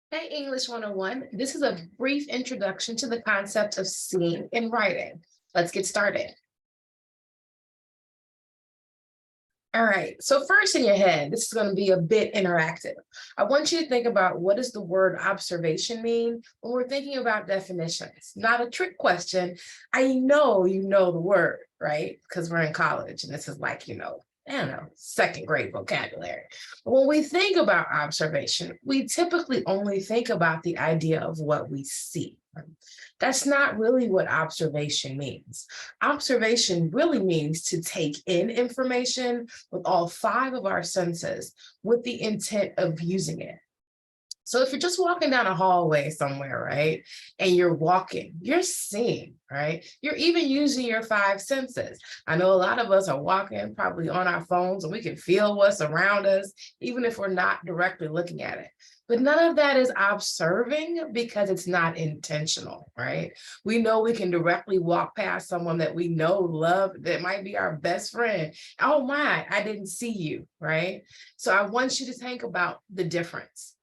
Hey, English 101. This is a brief introduction to the concept of seeing and writing. Let's get started. All right, so first in your head, this is going to be a bit interactive. I want you to think about what does the word observation mean when we're thinking about definitions. Not a trick question. I know you know the word, right? Because we're in college and this is like, I don't know, second grade vocabulary. But when we think about observation, we typically only think about the idea of what we see. That's not really what observation means. Observation really means to take in information with all five of our senses with the intent of using it. So if you're just walking down a hallway somewhere, right, and you're walking, you're seeing, right? You're even using your five senses. I know a lot of us are walking probably on our phones and we can feel what's around us, even if we're not directly looking at it. But none of that is observing because it's not intentional, right? We know we can directly walk past someone that we know, love, that might be our best friend. Oh my, I didn't see you, right? So I want you to think about the difference.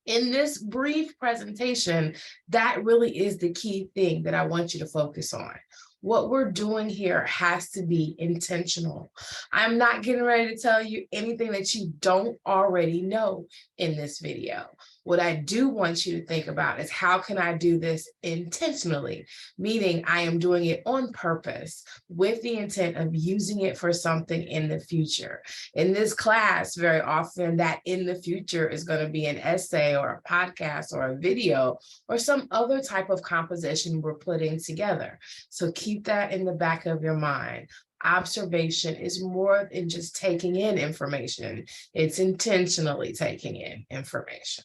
In this brief presentation, that really is the key thing that I want you to focus on. What we're doing here has to be intentional. I'm not getting ready to tell you anything that you don't already know in this video. What I do want you to think about is how can I do this intentionally, meaning I am doing it on purpose with the intent of using it for something in the future. In this class, very often that in the future is going to be an essay or a podcast or a video or some other type of composition we're putting together. So keep that in the back of your mind. Observation is more than just taking in information. It's intentionally taking in information.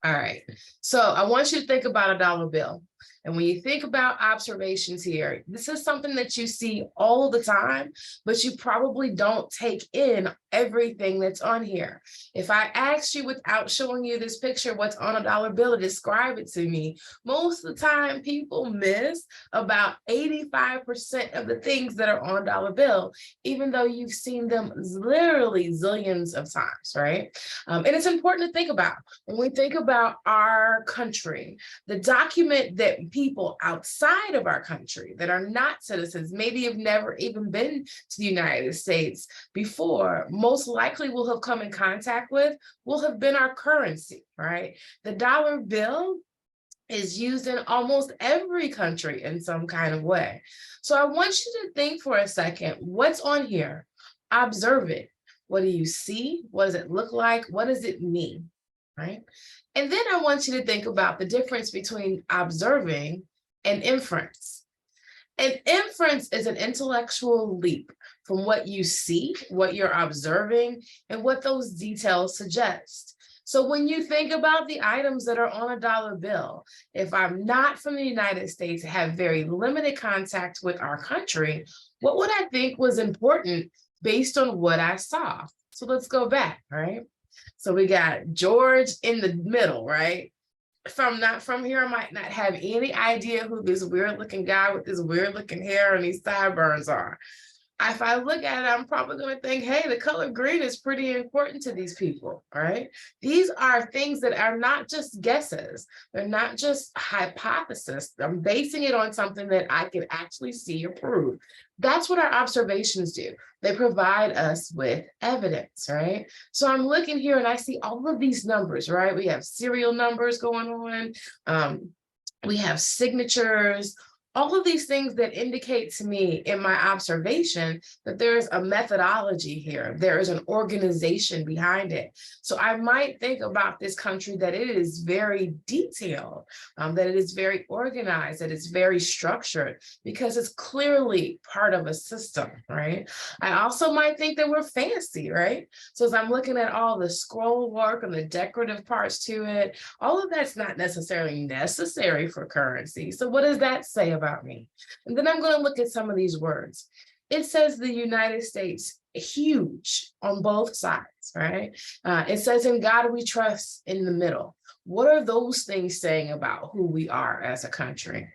All right, so I want you to think about a dollar bill. And when you think about observations here, this is something that you see all the time, but you probably don't take in everything that's on here. If I asked you without showing you this picture, what's on a dollar bill, to describe it to me, most of the time people miss about 85% of the things that are on a dollar bill, even though you've seen them literally zillions of times, right? And it's important to think about when we think about our country, the document that people outside of our country that are not citizens, maybe have never even been to the United States before, most likely will have come in contact with, will have been our currency, right? The dollar bill is used in almost every country in some kind of way. So I want you to think for a second, what's on here? Observe it. What do you see? What does it look like? What does it mean, right? And then I want you to think about the difference between observing and inference. An inference is an intellectual leap from what you see, what you're observing, and what those details suggest. So when you think about the items that are on a dollar bill, if I'm not from the United States, have very limited contact with our country, what would I think was important based on what I saw? So let's go back, right? So we got George in the middle, right? If I'm not from here, I might not have any idea who this weird looking guy with this weird looking hair and these sideburns are. If I look at it, I'm probably going to think, hey, the color green is pretty important to these people, right? These are things that are not just guesses. They're not just hypothesis. I'm basing it on something that I can actually see or prove. That's what our observations do. They provide us with evidence, right? So I'm looking here and I see all of these numbers, right? We have serial numbers going on. We have signatures, all of these things that indicate to me in my observation that there's a methodology here. There is an organization behind it. So I might think about this country that it is very detailed, that it is very organized, that it's very structured, because it's clearly part of a system, right? I also might think that we're fancy, right? So as I'm looking at all the scroll work and the decorative parts to it, all of that's not necessarily necessary for currency. So what does that say about me? And then I'm going to look at some of these words. It says the United States, huge on both sides, right? It says in God we trust in the middle. What are those things saying about who we are as a country?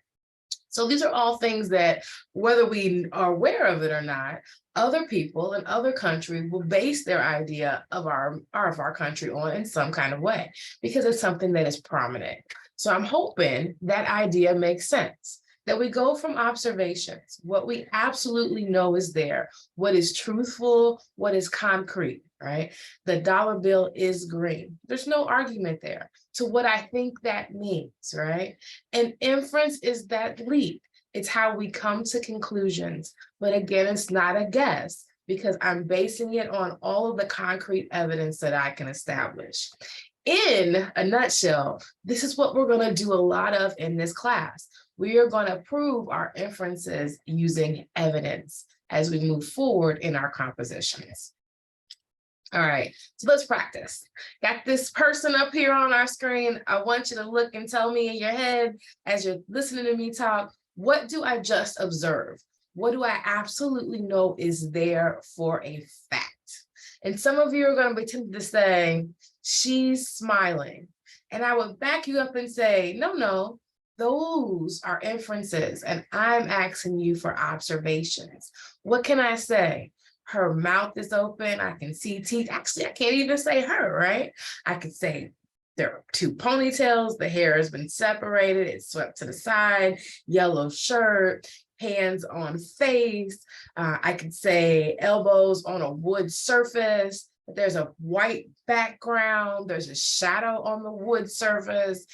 So these are all things that, whether we are aware of it or not, other people in other countries will base their idea of our country on in some kind of way, because it's something that is prominent. So I'm hoping that idea makes sense, that we go from observations, what we absolutely know is there, what is truthful, what is concrete, right? The dollar bill is green. There's no argument there, to what I think that means, right? And inference is that leap. It's how we come to conclusions. But again, it's not a guess, because I'm basing it on all of the concrete evidence that I can establish. In a nutshell, this is what we're going to do a lot of in this class. We are going to prove our inferences using evidence as we move forward in our compositions. All right, so let's practice. Got this person up here on our screen. I want you to look and tell me in your head, as you're listening to me talk, what do I just observe? What do I absolutely know is there for a fact? And some of you are going to be tempted to say, she's smiling. And I would back you up and say, no, those are inferences, and I'm asking you for observations. What can I say? Her mouth is open. I can see teeth. Actually, I can't even say her, right? I could say there are two ponytails. The hair has been separated. It's swept to the side. Yellow shirt, hands on face. I could say elbows on a wood surface. There's a white background. There's a shadow on the wood surface.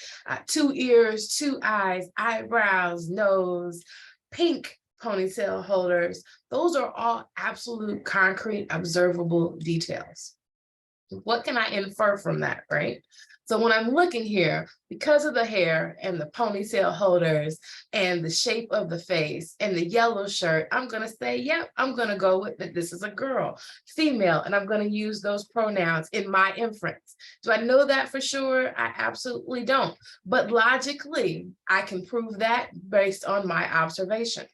2 ears, 2 eyes, eyebrows, nose, pink ponytail holders. Those are all absolute, concrete, observable details. What can I infer from that, right? So when I'm looking here, because of the hair and the ponytail holders and the shape of the face and the yellow shirt, I'm going to say, yep, I'm going to go with that. This is a girl, female, and I'm going to use those pronouns in my inference. Do I know that for sure? I absolutely don't. But logically, I can prove that based on my observations.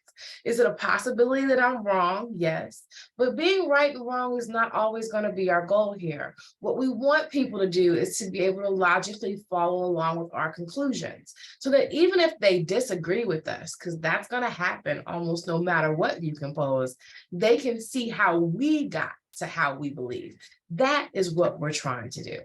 Is it a possibility that I'm wrong? Yes. But being right and wrong is not always going to be our goal here. What we want people to do is to be able to logically follow along with our conclusions, so that even if they disagree with us, because that's going to happen almost no matter what you compose, they can see how we got to how we believe. That is what we're trying to do.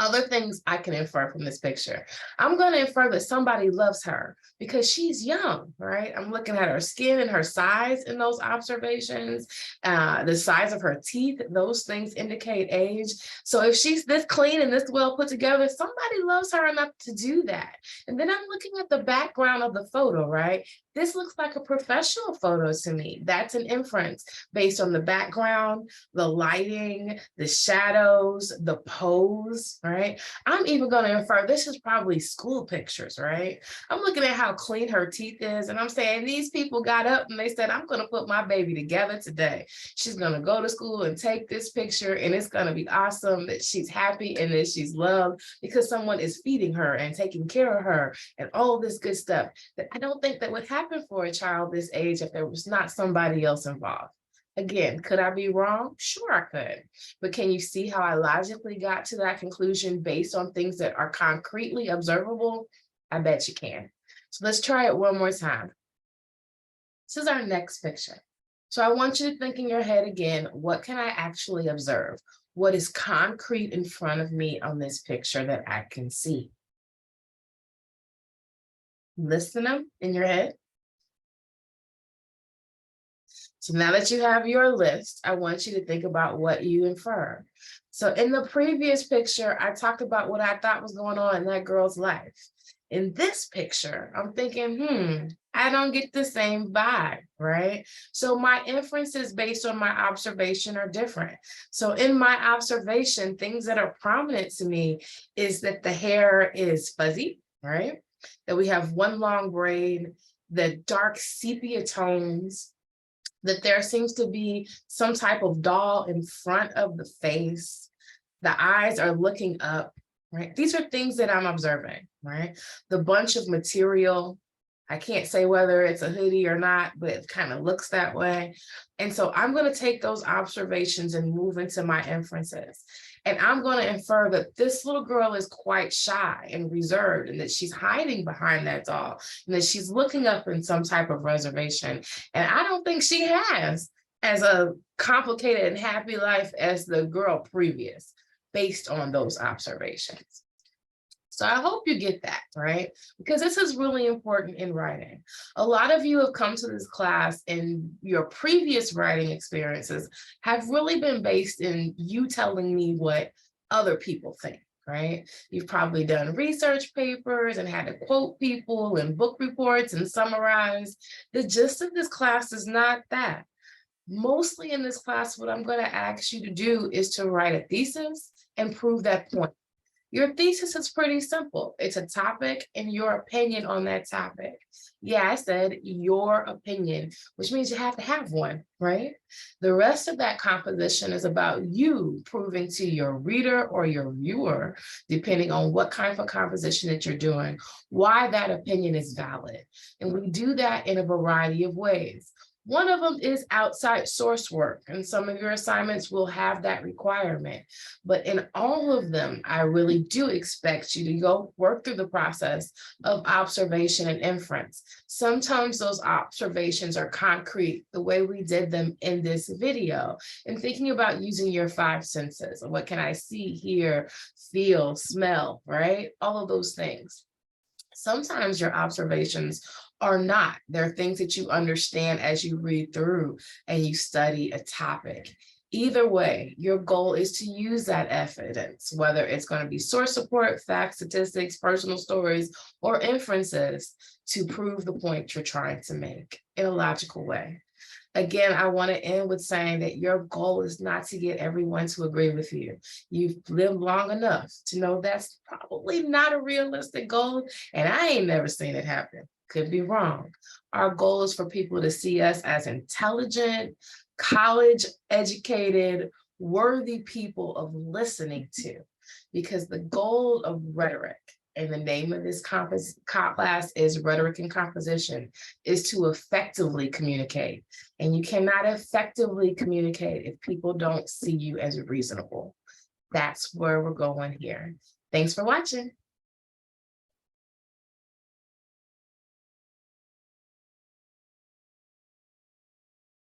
Other things I can infer from this picture. I'm going to infer that somebody loves her because she's young, right? I'm looking at her skin and her size in those observations, the size of her teeth, those things indicate age. So if she's this clean and this well put together, somebody loves her enough to do that. And then I'm looking at the background of the photo, right? This looks like a professional photo to me. That's an inference based on the background, the lighting, the shadows, the pose, right? I'm even going to infer this is probably school pictures, right? I'm looking at how clean her teeth is, and I'm saying these people got up and they said, I'm going to put my baby together today. She's going to go to school and take this picture, and it's going to be awesome that she's happy and that she's loved because someone is feeding her and taking care of her and all this good stuff that I don't think that would happen for a child this age if there was not somebody else involved. Again, could I be wrong? Sure, I could. But can you see how I logically got to that conclusion based on things that are concretely observable? I bet you can. So let's try it one more time. This is our next picture. So I want you to think in your head again, what can I actually observe? What is concrete in front of me on this picture that I can see? Listen them in your head. So now that you have your list, I want you to think about what you infer. So in the previous picture, I talked about what I thought was going on in that girl's life. In this picture, I'm thinking, I don't get the same vibe, right? So my inferences based on my observation are different. So in my observation, things that are prominent to me is that the hair is fuzzy, right? That we have one long braid, the dark sepia tones, that there seems to be some type of doll in front of the face. The eyes are looking up, right? These are things that I'm observing, right? The bunch of material, I can't say whether it's a hoodie or not, but it kind of looks that way. And so I'm going to take those observations and move into my inferences. And I'm going to infer that this little girl is quite shy and reserved, and that she's hiding behind that doll, and that she's looking up in some type of reservation. And I don't think she has as a complicated and happy life as the girl previous, based on those observations. So I hope you get that, right? Because this is really important in writing. A lot of you have come to this class and your previous writing experiences have really been based in you telling me what other people think, right? You've probably done research papers and had to quote people and book reports and summarize. The gist of this class is not that. Mostly in this class, what I'm going to ask you to do is to write a thesis and prove that point. Your thesis is pretty simple. It's a topic and your opinion on that topic. Yeah, I said your opinion, which means you have to have one, right? The rest of that composition is about you proving to your reader or your viewer, depending on what kind of composition that you're doing, why that opinion is valid. And we do that in a variety of ways. One of them is outside source work, and some of your assignments will have that requirement. But in all of them, I really do expect you to go work through the process of observation and inference. Sometimes those observations are concrete, the way we did them in this video, and thinking about using your five senses. What can I see, hear, feel, smell, right? All of those things. Sometimes your observations are not. They're things that you understand as you read through and you study a topic. Either way, your goal is to use that evidence, whether it's going to be source support, facts, statistics, personal stories, or inferences, to prove the point you're trying to make in a logical way. Again, I want to end with saying that your goal is not to get everyone to agree with you. You've lived long enough to know that's probably not a realistic goal, and I ain't never seen it happen. Could be wrong. Our goal is for people to see us as intelligent, college-educated, worthy people of listening to, because the goal of rhetoric, and the name of this class is Rhetoric and Composition, is to effectively communicate. And you cannot effectively communicate if people don't see you as reasonable. That's where we're going here. Thanks for watching.